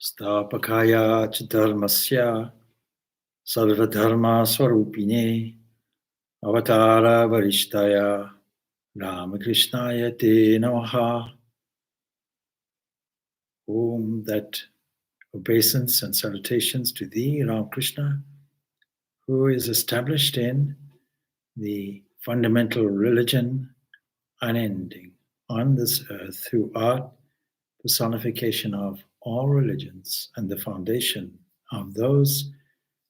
Stapakaya Dharmasya Sarvadharma Swarupine Avatara Varishtaya Ramakrishnaya Te Namaha. That obeisance and salutations to thee, Ramakrishna, who is established in the fundamental religion unending on this earth, who art personification of all religions and the foundation of those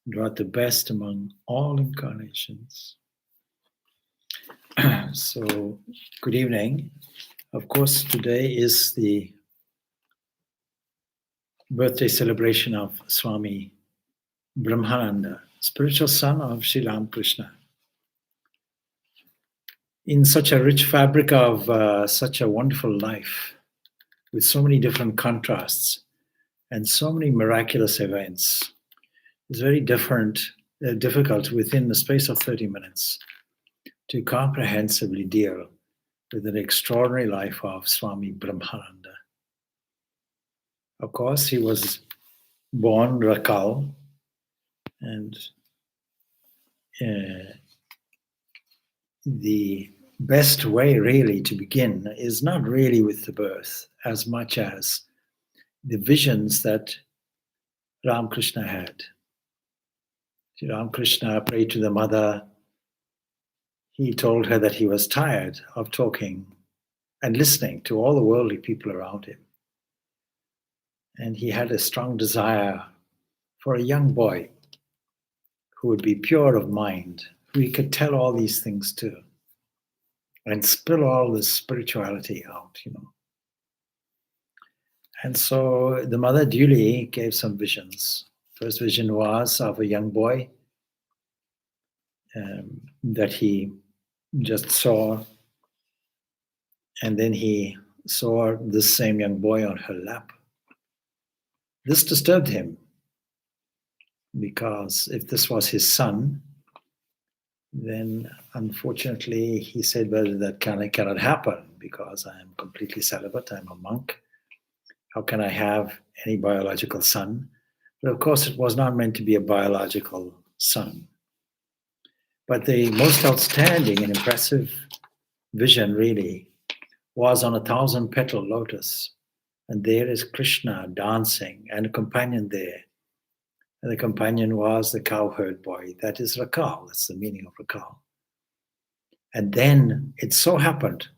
who are the best among all incarnations. So, good evening. Of course, today is the birthday celebration of Swami Brahmananda, spiritual son of Sri Ramakrishna. In such a rich fabric of such a wonderful life, with so many different contrasts and so many miraculous events, it's very difficult within the space of 30 minutes to comprehensively deal with an extraordinary life of Swami Brahmananda. Of course, he was born Rakal, and the best way really to begin is not really with the birth as much as the visions that Ramakrishna had. Ramakrishna prayed to the mother. He told her that he was tired of talking and listening to all the worldly people around him. And he had a strong desire for a young boy who would be pure of mind, who he could tell all these things to and spill all this spirituality out, And so the mother duly gave some visions. First vision was of a young boy that he just saw, and then he saw this same young boy on her lap. This disturbed him, because if this was his son, then unfortunately he said, well, that cannot happen, because I am completely celibate, I'm a monk. How can I have any biological son? But of course it was not meant to be a biological son. But the most outstanding and impressive vision really was on a 1,000-petal lotus. And there is Krishna dancing and a companion there. And the companion was the cowherd boy. That is Rakal. That's the meaning of Rakal. And then it so happened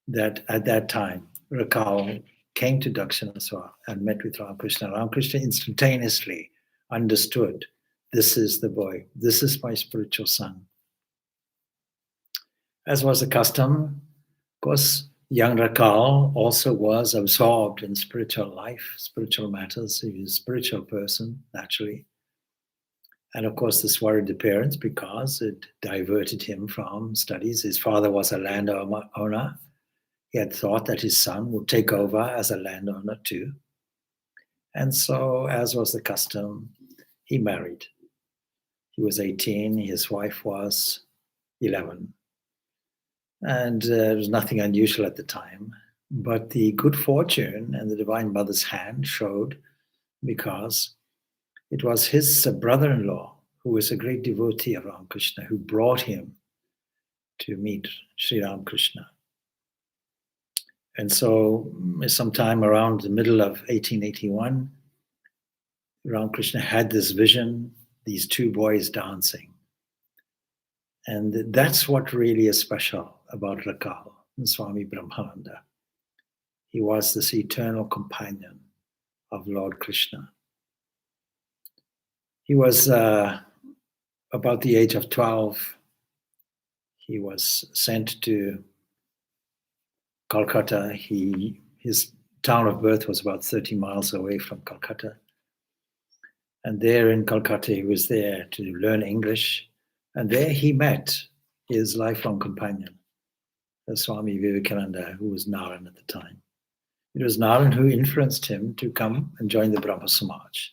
that at that time, Rakal came to Dakshinaswar and met with Ramakrishna. Ramakrishna instantaneously understood, this is the boy. This is my spiritual son. As was the custom, of course, young Rakal also was absorbed in spiritual life, spiritual matters. He was a spiritual person, naturally. And of course, this worried the parents because it diverted him from studies. His father was a landowner. He had thought that his son would take over as a landowner too. And so, as was the custom, he married. He was 18, his wife was 11. And it was nothing unusual at the time. But the good fortune and the Divine Mother's hand showed, because it was his brother-in-law, who was a great devotee of Ramakrishna, who brought him to meet Sri Ramakrishna. And so sometime around the middle of 1881, Ramakrishna had this vision, these two boys dancing. And that's what really is special about Rakal, Swami Brahmananda. He was this eternal companion of Lord Krishna. He was about the age of 12. He was sent to Calcutta. His town of birth was about 30 miles away from Calcutta. And there in Calcutta, he was there to learn English. And there he met his lifelong companion, Swami Vivekananda, who was Naran at the time. It was Naran who influenced him to come and join the Brahma Samaj.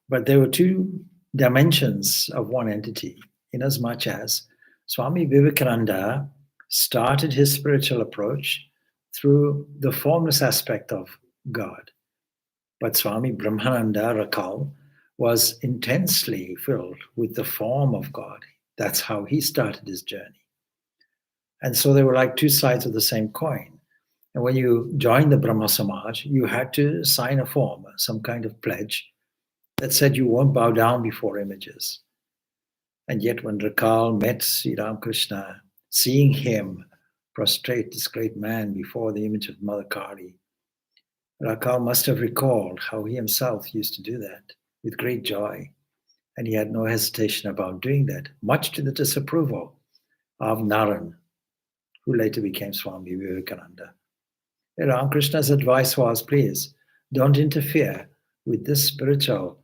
But there were two dimensions of one entity, inasmuch as Swami Vivekananda started his spiritual approach through the formless aspect of God. But Swami Brahmananda, Rakal, was intensely filled with the form of God. That's how he started his journey. And so they were like two sides of the same coin. And when you joined the Brahma Samaj, you had to sign a form, some kind of pledge that said you won't bow down before images. And yet when Rakal met Sri Ramakrishna, seeing him prostrate this great man before the image of Mother Kali, Rakal must have recalled how he himself used to do that with great joy. And he had no hesitation about doing that, much to the disapproval of Naran, who later became Swami Vivekananda. Ramakrishna's advice was, please, don't interfere with this spiritual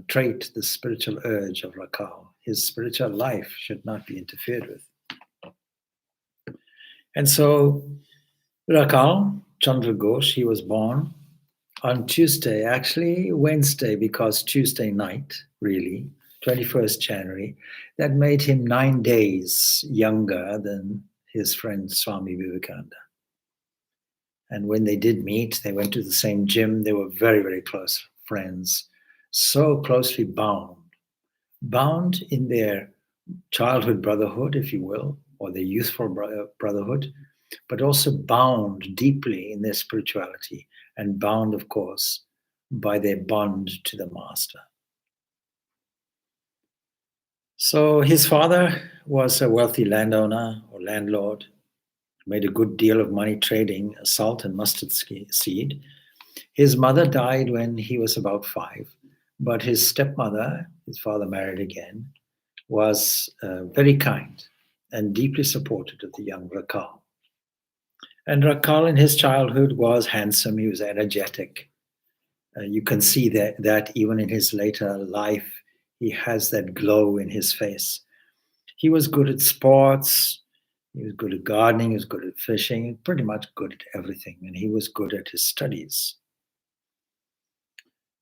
trait, the spiritual urge of Rakal. His spiritual life should not be interfered with. And so Rakal Chandra Ghosh, he was born on Tuesday, actually Wednesday, because Tuesday night, really, 21st January, that made him 9 days younger than his friend Swami Vivekananda. And when they did meet, they went to the same gym. They were very, very close friends, so closely bound in their childhood brotherhood, if you will, or their youthful brotherhood, but also bound deeply in their spirituality and bound, of course, by their bond to the master. So his father was a wealthy landowner or landlord, made a good deal of money trading salt and mustard seed. His mother died when he was about 5, but his stepmother, his father married again, was very kind and deeply supportive of the young Rakal. And Rakal in his childhood was handsome, he was energetic. You can see that even in his later life, he has that glow in his face. He was good at sports, he was good at gardening, he was good at fishing, pretty much good at everything, and he was good at his studies.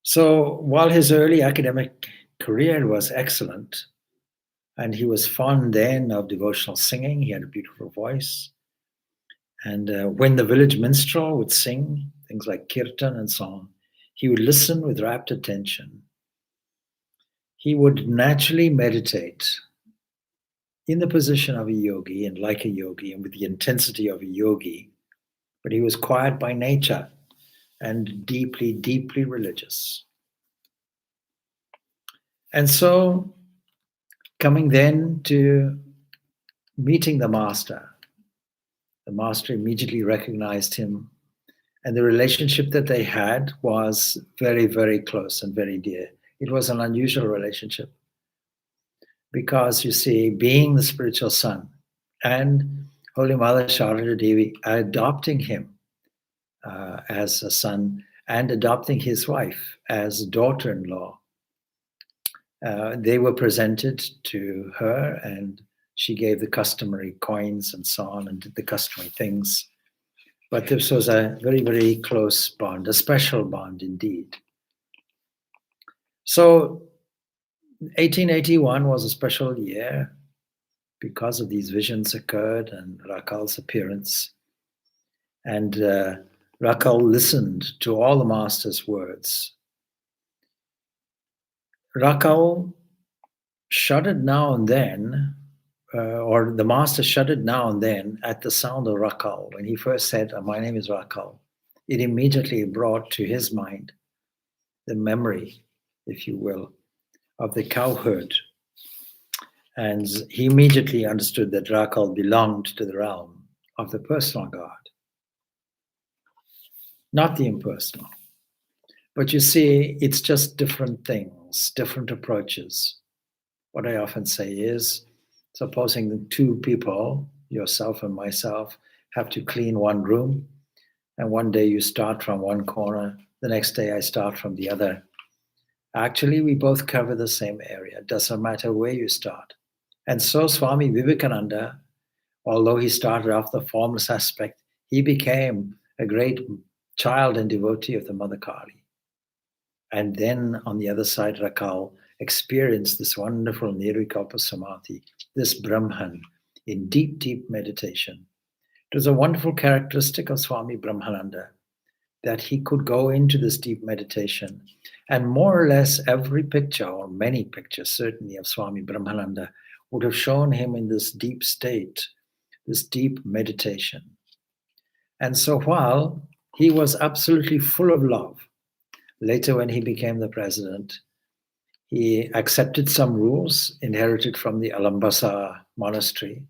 So while his early academic career was excellent, and he was fond then of devotional singing, he had a beautiful voice. And when the village minstrel would sing things like kirtan and song, he would listen with rapt attention. He would naturally meditate in the position of a yogi and like a yogi and with the intensity of a yogi, but he was quiet by nature and deeply, deeply religious. And so, coming then to meeting the master immediately recognized him, and the relationship that they had was very, very close and very dear. It was an unusual relationship because, you see, being the spiritual son and Holy Mother Sharada Devi adopting him as a son and adopting his wife as a daughter-in-law, they were presented to her, and she gave the customary coins and so on and did the customary things. But this was a very, very close bond, a special bond indeed. So 1881 was a special year because of these visions occurred and Rakal's appearance. And Rakal listened to all the master's words. Rakal shuddered now and then, or the master shuddered now and then at the sound of Rakal. When he first said, "My name is Rakal," it immediately brought to his mind the memory, if you will, of the cowherd. And he immediately understood that Rakal belonged to the realm of the personal God, not the impersonal. But you see, it's just different things, different approaches. What I often say is, supposing the two people, yourself and myself, have to clean one room, and one day you start from one corner, the next day I start from the other. Actually, we both cover the same area. It doesn't matter where you start. And so Swami Vivekananda, although he started off the formless aspect, he became a great child and devotee of the Mother Kali. And then on the other side, Rakal experienced this wonderful Nirvikalpa Samadhi, this Brahman in deep, deep meditation. It was a wonderful characteristic of Swami Brahmananda that he could go into this deep meditation. And more or less every picture, or many pictures certainly, of Swami Brahmananda would have shown him in this deep state, this deep meditation. And so while he was absolutely full of love, later when he became the president, he accepted some rules inherited from the Alambasa monastery,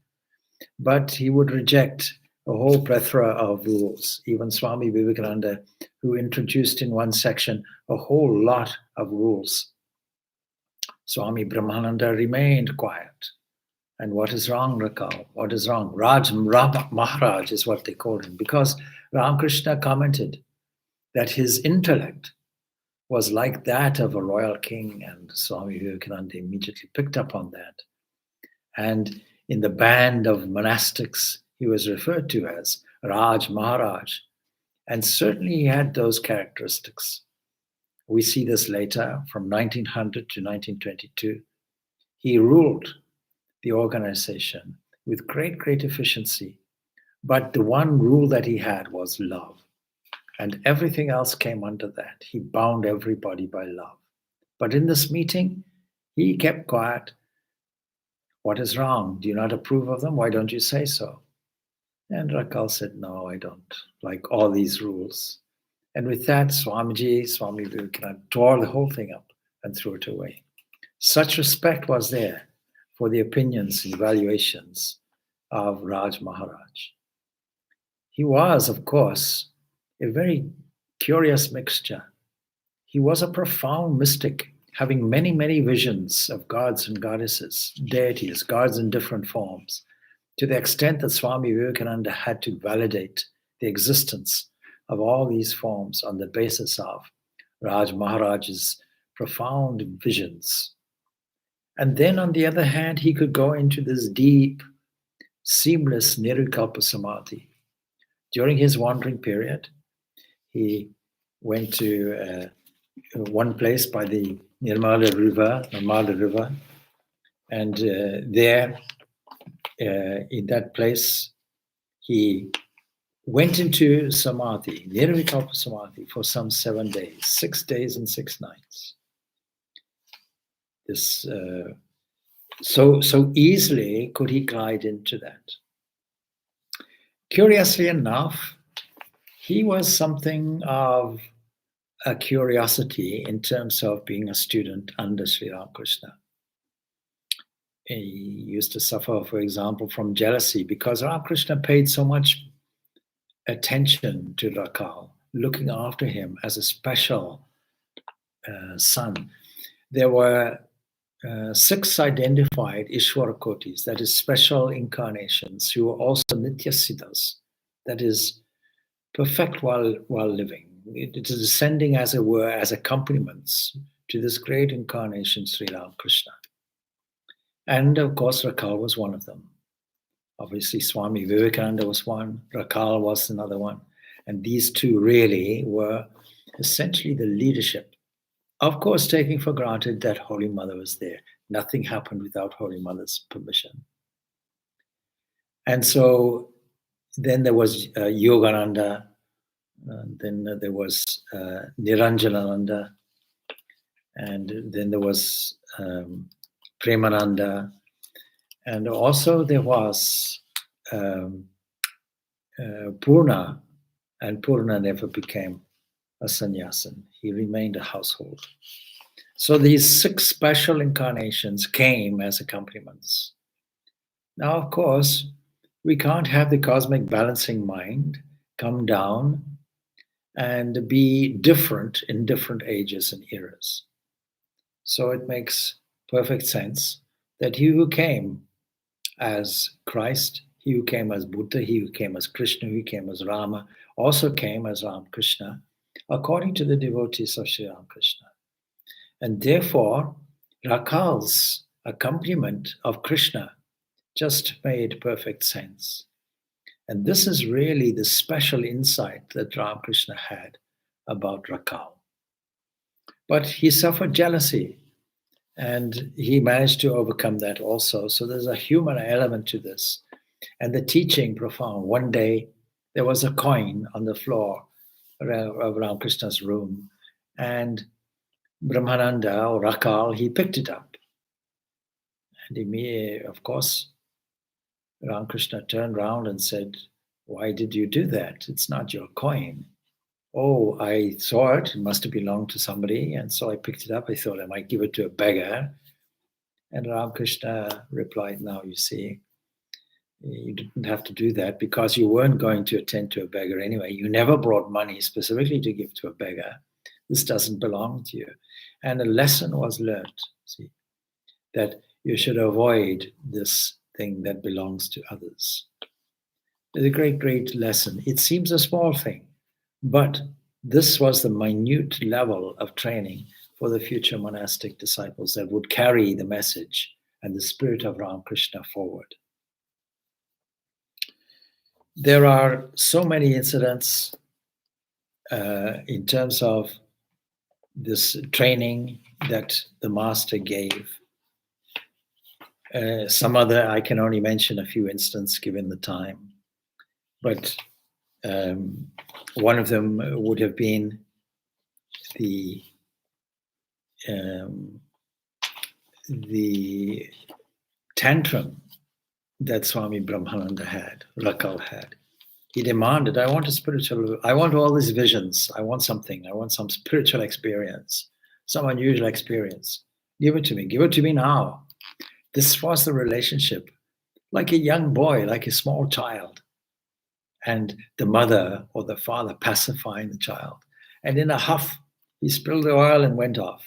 but he would reject a whole plethora of rules. Even Swami Vivekananda, who introduced in one section a whole lot of rules. Swami Brahmananda remained quiet. And what is wrong, Rakal? What is wrong? Maharaj is what they called him, because Ramakrishna commented that his intellect was like that of a royal king, and Swami Vivekananda immediately picked up on that. And in the band of monastics, he was referred to as Raj Maharaj. And certainly he had those characteristics. We see this later from 1900 to 1922. He ruled the organization with great, great efficiency. But the one rule that he had was love. And everything else came under that. He bound everybody by love. But in this meeting, he kept quiet. What is wrong? Do you not approve of them? Why don't you say so? And Rakal said, no, I don't like all these rules. And with that, Swami Vivekananda tore the whole thing up and threw it away. Such respect was there for the opinions and evaluations of Raj Maharaj. He was, of course, a very curious mixture. He was a profound mystic, having many, many visions of gods and goddesses, deities, gods in different forms, to the extent that Swami Vivekananda had to validate the existence of all these forms on the basis of Raj Maharaj's profound visions. And then on the other hand, he could go into this deep, seamless Nirvikalpa Samadhi. During his wandering period, he went to one place by the Narmada River, and there, in that place, he went into Samadhi, Nirvikalpa Samadhi, for some 7 days, 6 days and 6 nights. This so easily could he glide into that. Curiously enough, he was something of a curiosity in terms of being a student under Sri Ramakrishna. He used to suffer, for example, from jealousy because Ramakrishna paid so much attention to Rakal, looking after him as a special son. There were 6 identified Ishwara Kotis, that is special incarnations, who were also Nitya Siddhas, that is perfect while living. It is descending, as it were, as accompaniments to this great incarnation, Sri Ramakrishna. And of course, Rakal was one of them. Obviously, Swami Vivekananda was one, Rakal was another one. And these two really were essentially the leadership. Of course, taking for granted that Holy Mother was there. Nothing happened without Holy Mother's permission. And so then there was Yogananda, then there was Niranjanananda, and then there was Premananda, and also there was Purna, and Purna never became a sannyasin. He remained a household. So these 6 special incarnations came as accompaniments. Now, of course, we can't have the cosmic balancing mind come down and be different in different ages and eras. So it makes perfect sense that he who came as Christ, he who came as Buddha, he who came as Krishna, he who came as Rama, also came as Ramakrishna, according to the devotees of Sri Ramakrishna. And therefore, Rakal's accompaniment of Krishna just made perfect sense. And this is really the special insight that Ramakrishna had about Rakal. But he suffered jealousy, and he managed to overcome that also. So there's a human element to this. And the teaching profound. One day, there was a coin on the floor, of Ramakrishna's room, and Brahmananda or Rakal, he picked it up. And of course, Ramakrishna turned around and said, "Why did you do that? It's not your coin." "Oh, I saw it. It must have belonged to somebody. And so I picked it up. I thought I might give it to a beggar." And Ramakrishna replied, "Now, you see, you didn't have to do that because you weren't going to attend to a beggar anyway. You never brought money specifically to give to a beggar. This doesn't belong to you." And a lesson was learned, see, that you should avoid this thing that belongs to others. It's a great, great lesson. It seems a small thing, but this was the minute level of training for the future monastic disciples that would carry the message and the spirit of Ramakrishna forward. There are so many incidents in terms of this training that the master gave. Some other, I can only mention a few instances given the time, but one of them would have been the tantrum that Swami Brahmananda had, Rakal had. He demanded, "I want all these visions. I want something. I want some spiritual experience, some unusual experience. Give it to me now." This was the relationship, like a young boy, like a small child, and the mother or the father pacifying the child. And in a huff, he spilled the oil and went off.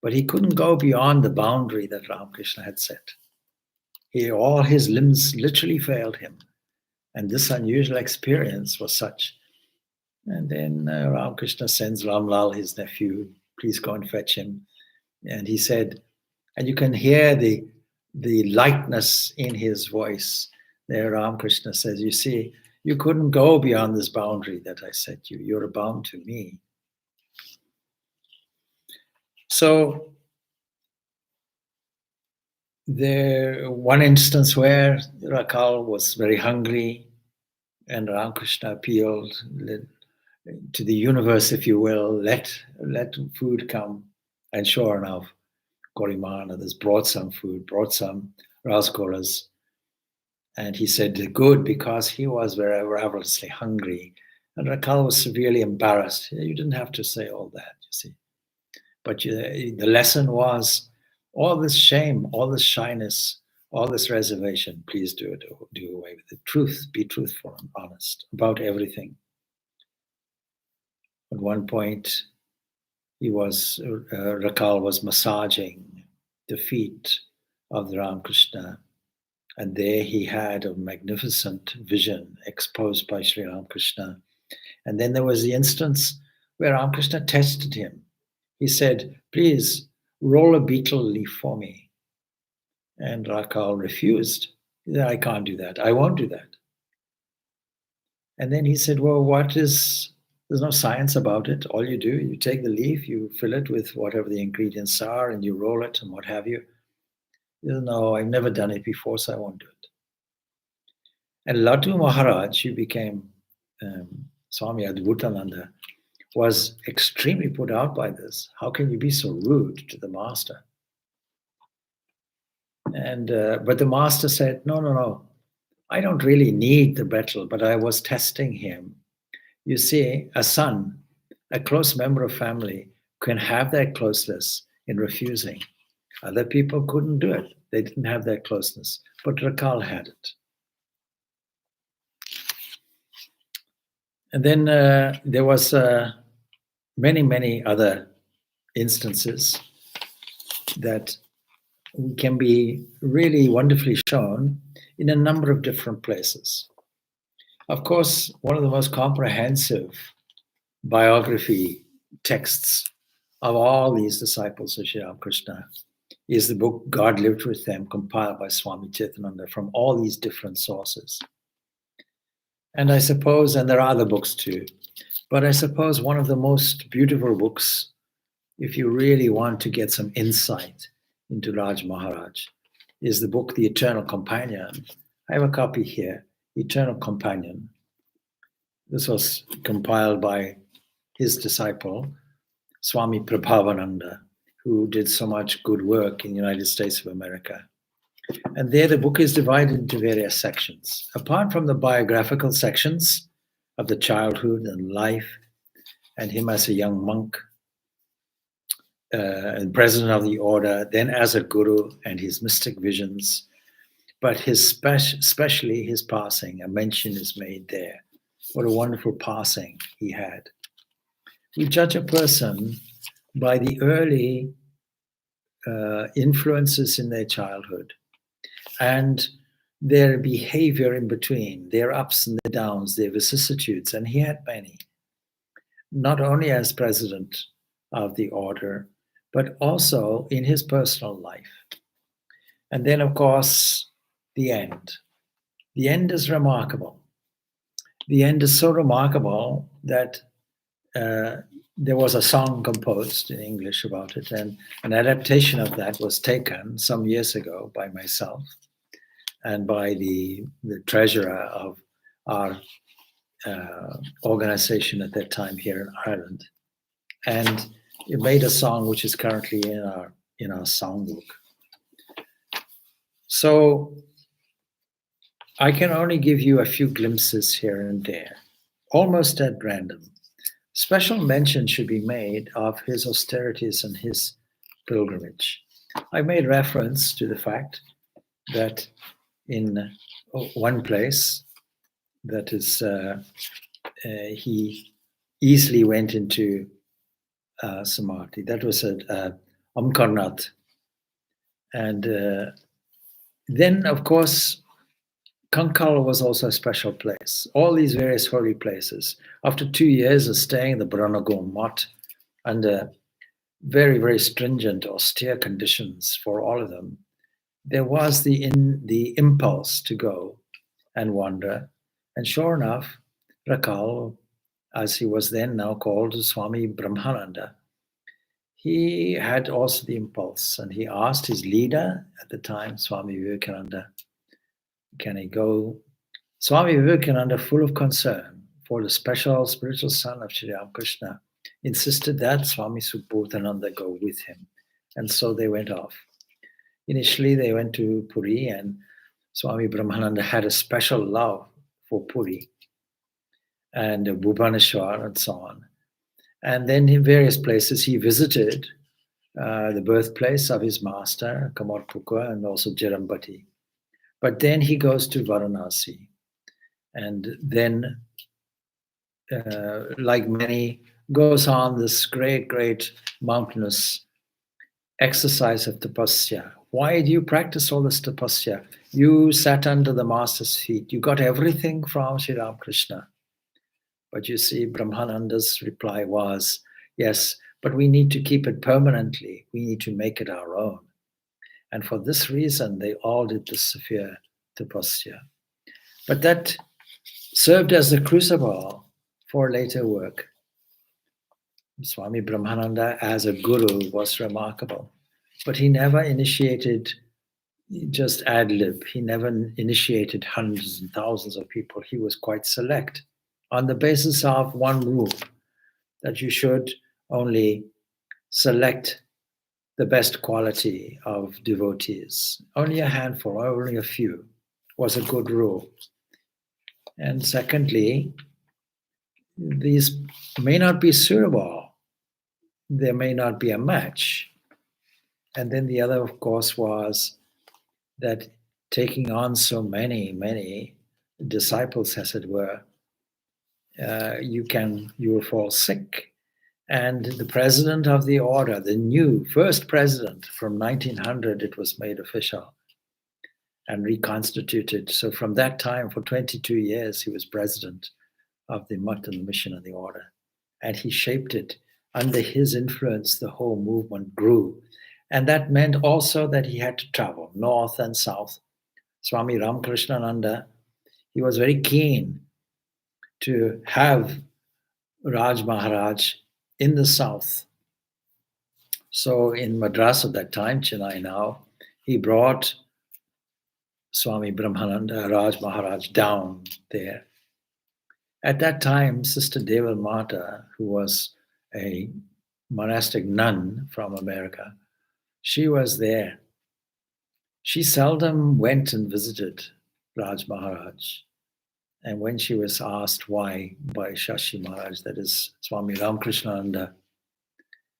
But he couldn't go beyond the boundary that Ramakrishna had set. All his limbs literally failed him. And this unusual experience was such. And then Ramakrishna sends Ramlal, his nephew, "Please go and fetch him." And he said, and you can hear the lightness in his voice. There Ramakrishna says, "You see, you couldn't go beyond this boundary that I set you. You're bound to me." So there one instance where Rakal was very hungry and Ramakrishna appealed to the universe, if you will, let food come. And sure enough, Goriman and others brought some food, brought some rasgoras. And he said, "Good," because he was very ravenously hungry. And Rakal was severely embarrassed. "You didn't have to say all that, you see." But the lesson was, all this shame, all this shyness, all this reservation, please do away with it. Truth, be truthful and honest about everything. At one point, Rakal was massaging the feet of the Ramakrishna, and there he had a magnificent vision exposed by Sri Ramakrishna. And then there was the instance where Ramakrishna tested him. He said, "Please roll a beetle leaf for me." And Rakal refused. He said, "I can't do that. I won't do that." And then he said, "Well, there's no science about it. All you do, you take the leaf, you fill it with whatever the ingredients are, and you roll it and what have you." He said, "No, I've never done it before, so I won't do it." And Latu Maharaj, who became Swami Adbhutananda, was extremely put out by this. How can you be so rude to the master? And but the master said, no, I don't really need the betel, but I was testing him. You see, a son, a close member of family, can have that closeness in refusing. Other people couldn't do it. They didn't have that closeness, but Rakal had it. And then there was many other instances that can be really wonderfully shown in a number of different places. Of course, one of the most comprehensive biography texts of all these disciples of Sri Ramakrishna is the book God Lived With Them, compiled by Swami Chaitananda from all these different sources. And I suppose, and there are other books too, but I suppose one of the most beautiful books, if you really want to get some insight into Raj Maharaj, is the book The Eternal Companion. I have a copy here, Eternal Companion. This was compiled by his disciple, Swami Prabhavananda, who did so much good work in the United States of America. And there the book is divided into various sections. Apart from the biographical sections of the childhood and life and him as a young monk, and president of the order, then as a guru and his mystic visions, but especially his passing, a mention is made there. What a wonderful passing he had. We judge a person by the early influences in their childhood and their behavior in between, their ups and their downs, their vicissitudes, and he had many, not only as president of the order, but also in his personal life. And then, of course, the end. The end is remarkable. The end is so remarkable that there was a song composed in English about it, and an adaptation of that was taken some years ago by myself and by the treasurer of our organization at that time here in Ireland. And it made a song which is currently in our songbook. So I can only give you a few glimpses here and there, almost at random. Special mention should be made of his austerities and his pilgrimage. I made reference to the fact that in one place, that is, he easily went into samadhi. That was at Amkarnath. And then, of course, Kankal was also a special place. All these various holy places. After 2 years of staying in the Brahmananda Mutt under very, very stringent, austere conditions for all of them, there was the impulse to go and wander. And sure enough, Rakal, as he was then now called Swami Brahmananda, he had also the impulse, and he asked his leader at the time, Swami Vivekananda, can he go? Swami Vivekananda, full of concern for the special spiritual son of Sri Ramakrishna, insisted that Swami Subodhananda go with him. And so they went off. Initially, they went to Puri, and Swami Brahmananda had a special love for Puri and Bhubaneswar and so on. And then in various places, he visited the birthplace of his master, Kamarpuka, and also Jerambati. But then he goes to Varanasi, and then, like many, goes on this great, great mountainous exercise of tapasya. Why do you practice all this tapasya? You sat under the master's feet. You got everything from Sri Ramakrishna. But you see, Brahmananda's reply was, yes, but we need to keep it permanently. We need to make it our own. And for this reason, they all did the severe tapasya. But that served as the crucible for later work. Swami Brahmananda as a guru was remarkable, but he never initiated just ad lib. He never initiated hundreds and thousands of people. He was quite select on the basis of one rule, that you should only select the best quality of devotees. Only a handful, only a few was a good rule. And secondly, these may not be suitable. There may not be a match. And then the other, of course, was that taking on so many disciples, as it were, you will fall sick. And the president of the order, the new first president from 1900, it was made official and reconstituted. So from that time, for 22 years, he was president of the Mutt and the Mission and the order. And he shaped it. Under his influence, the whole movement grew. And that meant also that he had to travel north and south. Swami Ramakrishnananda, he was very keen to have Raj Maharaj in the south. So in Madras at that time, Chennai now, he brought Swami Brahmananda, Raj Maharaj down there. At that time, Sister Deval Mata, who was a monastic nun from America, she was there. She seldom went and visited Raj Maharaj. And when she was asked why by Shashi Maharaj, that is Swami Ramakrishnananda,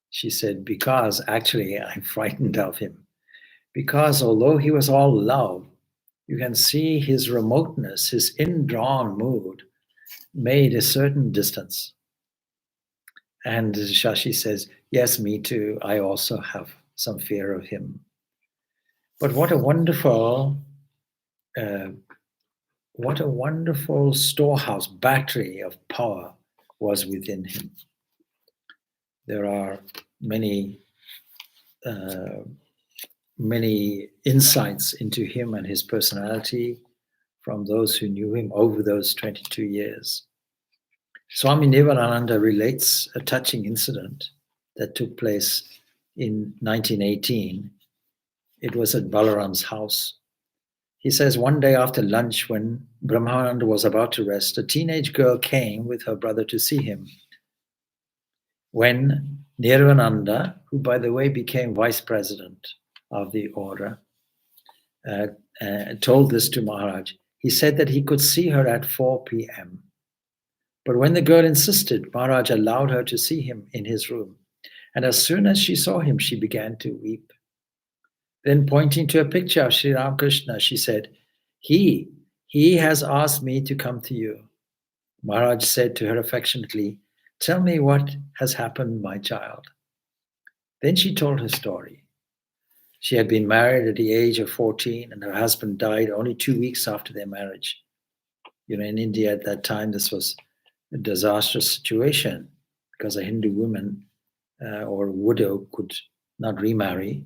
she said, because actually I'm frightened of him. Because although he was all love, you can see his remoteness, his indrawn mood made a certain distance. And Shashi says, yes, me too. I also have some fear of him. But what a wonderful storehouse, battery of power was within him. There are many insights into him and his personality from those who knew him over those 22 years. Swami Nivedita relates a touching incident that took place in 1918. It was at Balaram's house. He says one day after lunch, when Brahmananda was about to rest, a teenage girl came with her brother to see him. When Nirvananda, who by the way became vice president of the order, told this to Maharaj, he said that he could see her at 4 p.m. But when the girl insisted, Maharaj allowed her to see him in his room. And as soon as she saw him, she began to weep. Then pointing to a picture of Sri Ramakrishna, she said, he has asked me to come to you. Maharaj said to her affectionately, tell me what has happened, my child. Then she told her story. She had been married at the age of 14 and her husband died only 2 weeks after their marriage. In India at that time, this was a disastrous situation because a Hindu woman or widow could not remarry,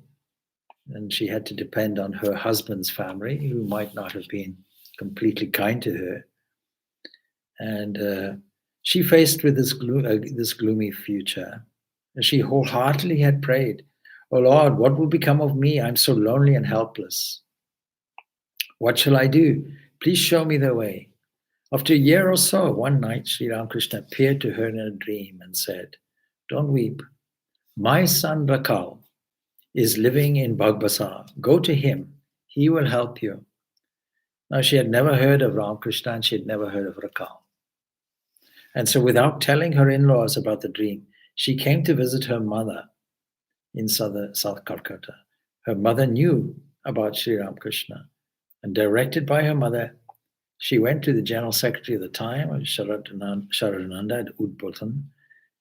and she had to depend on her husband's family, who might not have been completely kind to her. And she faced with this gloomy future. She wholeheartedly had prayed, "Oh Lord, what will become of me? I'm so lonely and helpless. What shall I do? Please show me the way." After a year or so, one night, Sri Ramakrishna appeared to her in a dream and said, "Don't weep. My son Rakal is living in Bagbasar. Go to him. He will help you." Now, she had never heard of Ramakrishna and she had never heard of Rakal. And so, without telling her in-laws about the dream, she came to visit her mother in South Calcutta. Her mother knew about Sri Ramakrishna, and directed by her mother, she went to the General Secretary of the time, Sharadananda at Udbotan,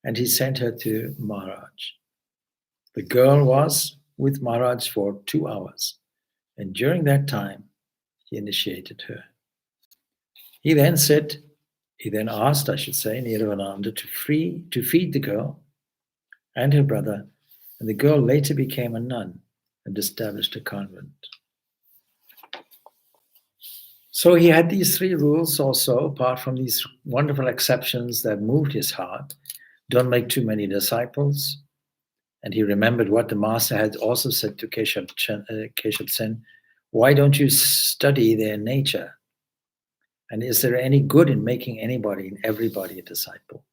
and he sent her to Maharaj. The girl was with Maharaj for 2 hours, and during that time, he initiated her. He then asked, Nirvananda to feed the girl and her brother, and the girl later became a nun and established a convent. So he had these 3 rules also, apart from these wonderful exceptions that moved his heart. Don't make too many disciples. And he remembered what the master had also said to Keshav Sen, why don't you study their nature? And is there any good in making anybody and everybody a disciple?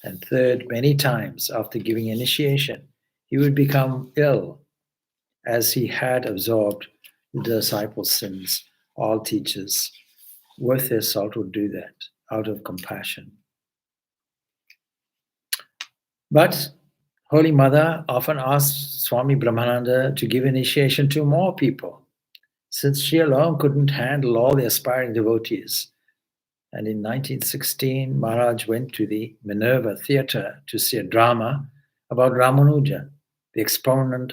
And third, many times after giving initiation, he would become ill as he had absorbed the disciples' sins. All teachers worth their salt would do that out of compassion. But Holy Mother often asked Swami Brahmananda to give initiation to more people, since she alone couldn't handle all the aspiring devotees. And in 1916, Maharaj went to the Minerva Theatre to see a drama about Ramanuja, the exponent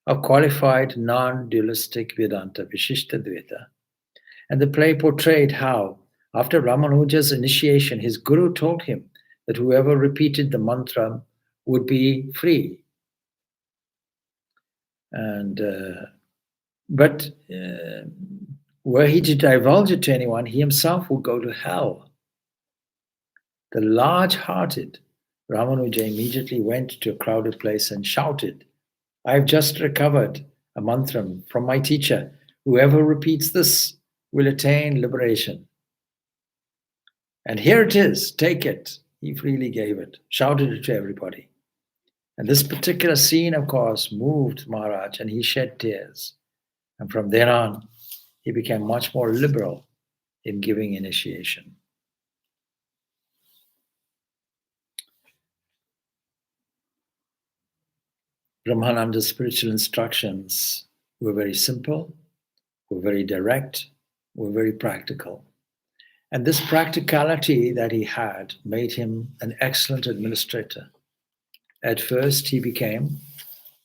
of qualified non-dualistic Vedanta, Vishishta Dvaita. And the play portrayed how, after Ramanuja's initiation, his guru told him that whoever repeated the mantra would be free. But were he to divulge it to anyone, he himself would go to hell. The large-hearted Ramanuja immediately went to a crowded place and shouted, "I've just recovered a mantra from my teacher. Whoever repeats this will attain liberation." And here it is, take it. He freely gave it, shouted it to everybody. And this particular scene, of course, moved Maharaj, and he shed tears. And from then on, he became much more liberal in giving initiation. Brahmananda's spiritual instructions were very simple, were very direct, were very practical. And this practicality that he had made him an excellent administrator. At first, he became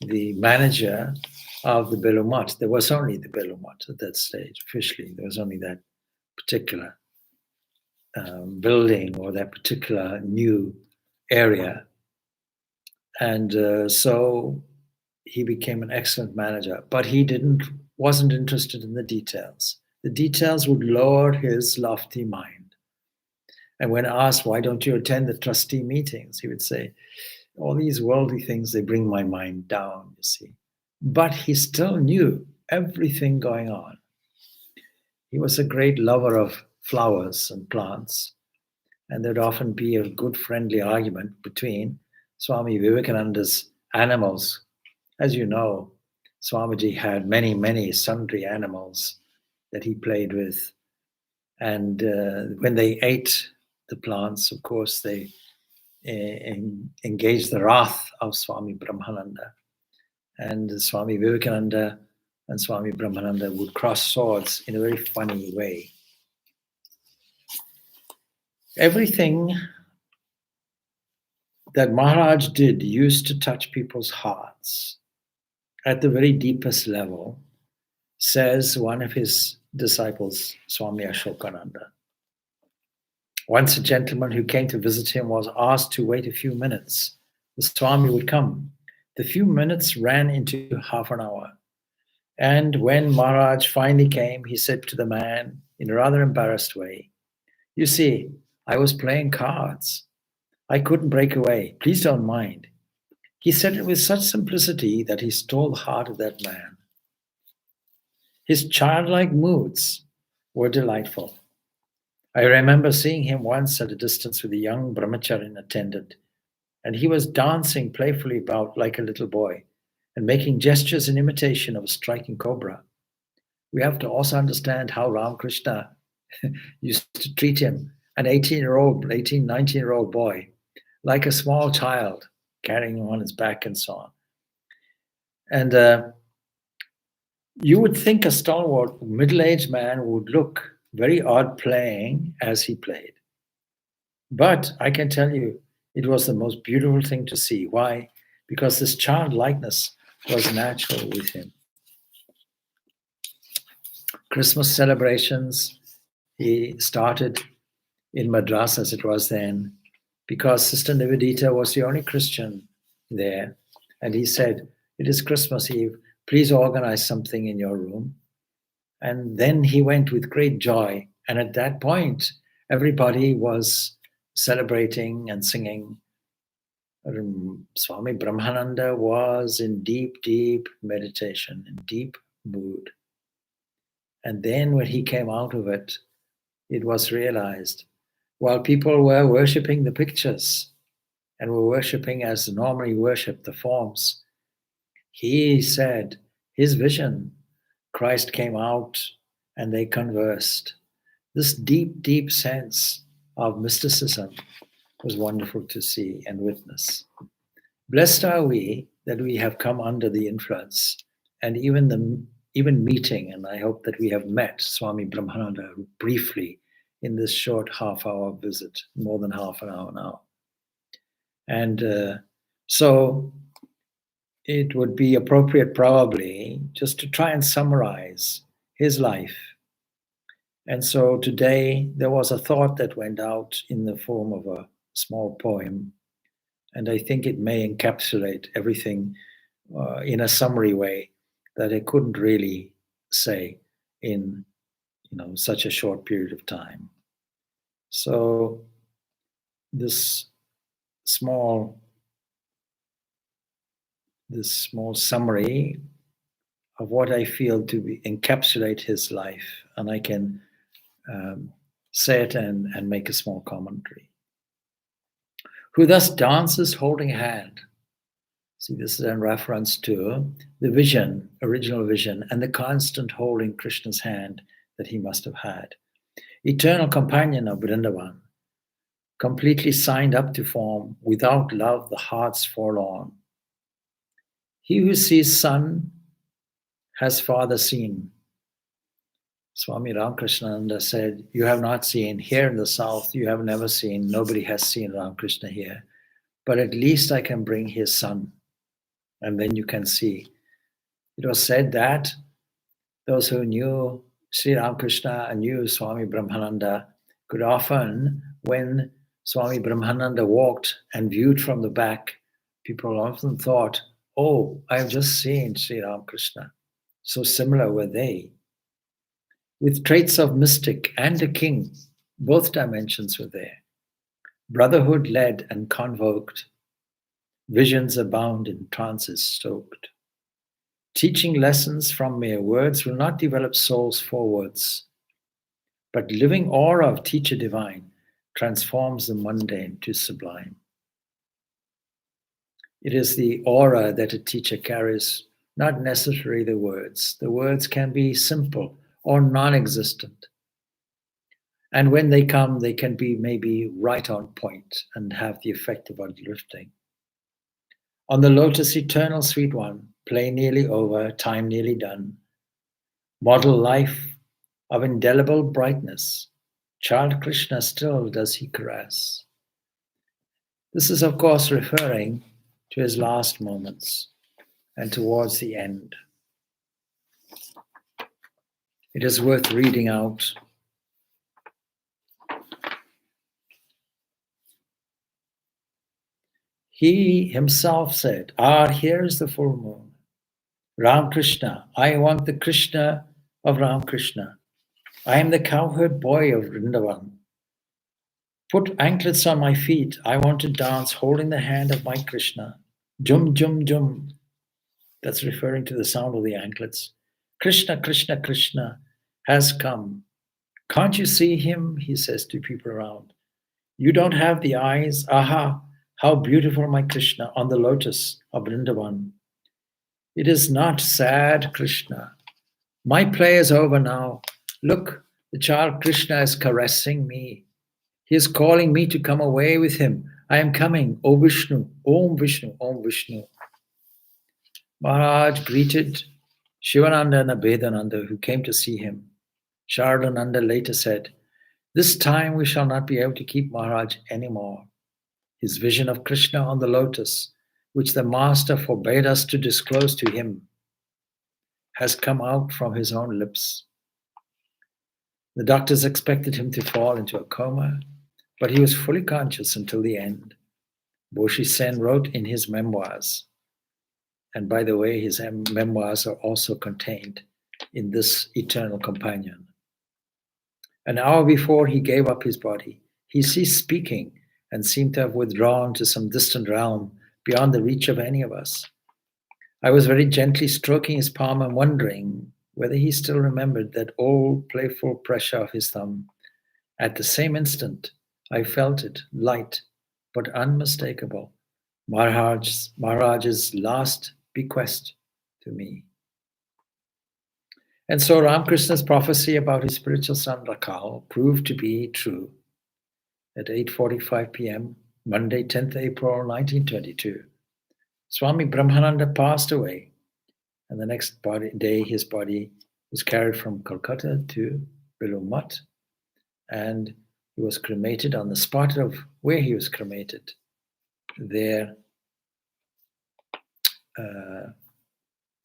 the manager of the Belumat. There was only the Belumat at that stage, officially. There was only that particular building or that particular new area. And so he became an excellent manager, but he wasn't interested in the details. The details would lower his lofty mind. And when asked, why don't you attend the trustee meetings? He would say, all these worldly things, they bring my mind down, you see. But he still knew everything going on. He was a great lover of flowers and plants. And there'd often be a good friendly argument between Swami Vivekananda's animals. As you know, Swamiji had many, many sundry animals that he played with. And when they ate the plants, of course, they engaged the wrath of Swami Brahmananda. And Swami Vivekananda and Swami Brahmananda would cross swords in a very funny way. Everything that Maharaj did used to touch people's hearts at the very deepest level, says one of his disciples, Swami Ashokananda. Once a gentleman who came to visit him was asked to wait a few minutes. The Swami would come. The few minutes ran into half an hour. And when Maharaj finally came, he said to the man in a rather embarrassed way, you see, I was playing cards. I couldn't break away. Please don't mind. He said it with such simplicity that he stole the heart of that man. His childlike moods were delightful. I remember seeing him once at a distance with a young brahmacharin attendant, and he was dancing playfully about like a little boy and making gestures in imitation of a striking cobra. We have to also understand how Ramakrishna used to treat him, an 19-year-old boy, like a small child, carrying him on his back and so on. And you would think a stalwart, middle-aged man would look very odd playing as he played. But I can tell you, it was the most beautiful thing to see. Why? Because this childlikeness was natural with him. Christmas celebrations, he started in Madras as it was then, because Sister Nivedita was the only Christian there. And he said, it is Christmas Eve, please organize something in your room. And then he went with great joy. And at that point, everybody was celebrating and singing. Swami Brahmananda was in deep, deep meditation, in deep mood. And then when he came out of it, it was realized, while people were worshipping the pictures and were worshipping as normally worshipped the forms, he said his vision, Christ came out and they conversed. This deep, deep sense of mysticism was wonderful to see and witness. Blessed are we that we have come under the influence and even meeting, and I hope that we have met Swami Brahmananda briefly in this short half-hour visit, more than half an hour now. And so it would be appropriate probably just to try and summarize his life. And so today there was a thought that went out in the form of a small poem, and I think it may encapsulate everything in a summary way that I couldn't really say in such a short period of time. So this small summary of what I feel to encapsulate his life, and I can say it and make a small commentary. Who thus dances holding a hand. See, this is in reference to the vision, original vision, and the constant holding Krishna's hand that he must have had. Eternal companion of Vrindavan, completely signed up to form, without love the heart's forlorn. He who sees Son has Father seen. Swami Ramakrishnananda said, you have not seen, here in the south, you have never seen, nobody has seen Ramakrishna here, but at least I can bring his Son, and then you can see. It was said that those who knew Sri Ramakrishna and knew Swami Brahmananda could often, when Swami Brahmananda walked and viewed from the back, people often thought, oh, I've just seen Sri Ramakrishna. So similar were they. With traits of mystic and a king, both dimensions were there. Brotherhood led and convoked, visions abound in trances stoked. Teaching lessons from mere words will not develop souls forwards, but living aura of teacher divine transforms the mundane to sublime. It is the aura that a teacher carries, not necessarily the words. The words can be simple or non-existent. And when they come, they can be maybe right on point and have the effect of uplifting. On the lotus, eternal sweet one, play nearly over, time nearly done. Model life of indelible brightness, child Krishna still does he caress. This is, of course, referring to his last moments and towards the end. It is worth reading out. He himself said, here is the full moon. Ram Krishna, I want the Krishna of Ram Krishna. I am the cowherd boy of Vrindavan. Put anklets on my feet. I want to dance holding the hand of my Krishna. Jum, jum, jum. That's referring to the sound of the anklets. Krishna, Krishna, Krishna has come. Can't you see him? He says to people around. You don't have the eyes. Aha, how beautiful my Krishna on the lotus of Vrindavan. It is not sad, Krishna. My play is over now. Look, the child Krishna is caressing me. He is calling me to come away with him. I am coming, O Vishnu, Om Vishnu, Om Vishnu. Maharaj greeted Shivananda and Vedananda who came to see him. Sharadananda later said, this time we shall not be able to keep Maharaj anymore. His vision of Krishna on the lotus, which the master forbade us to disclose to him, has come out from his own lips. The doctors expected him to fall into a coma, but he was fully conscious until the end. Boshi Sen wrote in his memoirs, and by the way, his memoirs are also contained in this Eternal Companion. An hour before he gave up his body, he ceased speaking and seemed to have withdrawn to some distant realm beyond the reach of any of us. I was very gently stroking his palm and wondering whether he still remembered that old playful pressure of his thumb. At the same instant, I felt it, light but unmistakable, Maharaj's last bequest to me. And so Ramakrishna's prophecy about his spiritual son Rakal proved to be true. At 8:45 p.m., Monday, 10th April 1922, Swami Brahmananda passed away, and the next day his body was carried from Calcutta to Belumut, and he was cremated on the spot of where he was cremated. There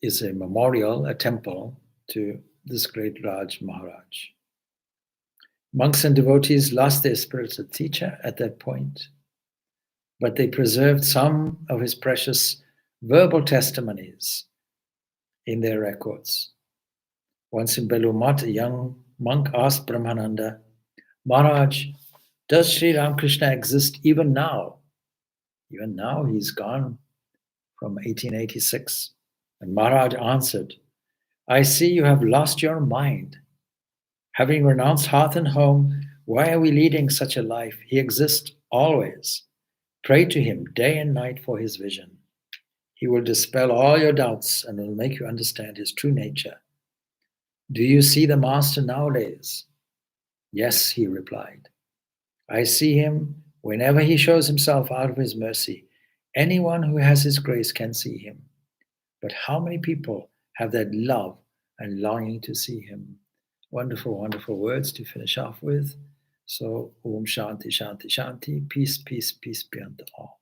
is a memorial, a temple to this great Raj Maharaj. Monks and devotees lost their spiritual teacher at that point, but they preserved some of his precious verbal testimonies in their records. Once in Belumut, a young monk asked Brahmananda, Maharaj, does Sri Ramakrishna exist even now? Even now, he's gone from 1886. And Maharaj answered, I see you have lost your mind. Having renounced hearth and home, Why are we leading such a life? He exists always. Pray to him day and night for his vision. He will dispel all your doubts and will make you understand his true nature. Do you see the Master nowadays? Yes, he replied. I see him whenever he shows himself out of his mercy. Anyone who has his grace can see him. But how many people have that love and longing to see him? Wonderful, wonderful words to finish off with. So, Om Shanti, Shanti, Shanti. Peace, peace, peace be unto all.